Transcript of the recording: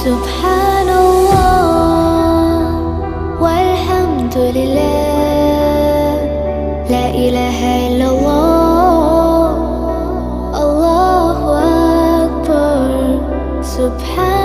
سبحان الله والحمد لله، لا إله إلا الله، الله أكبر. سبحان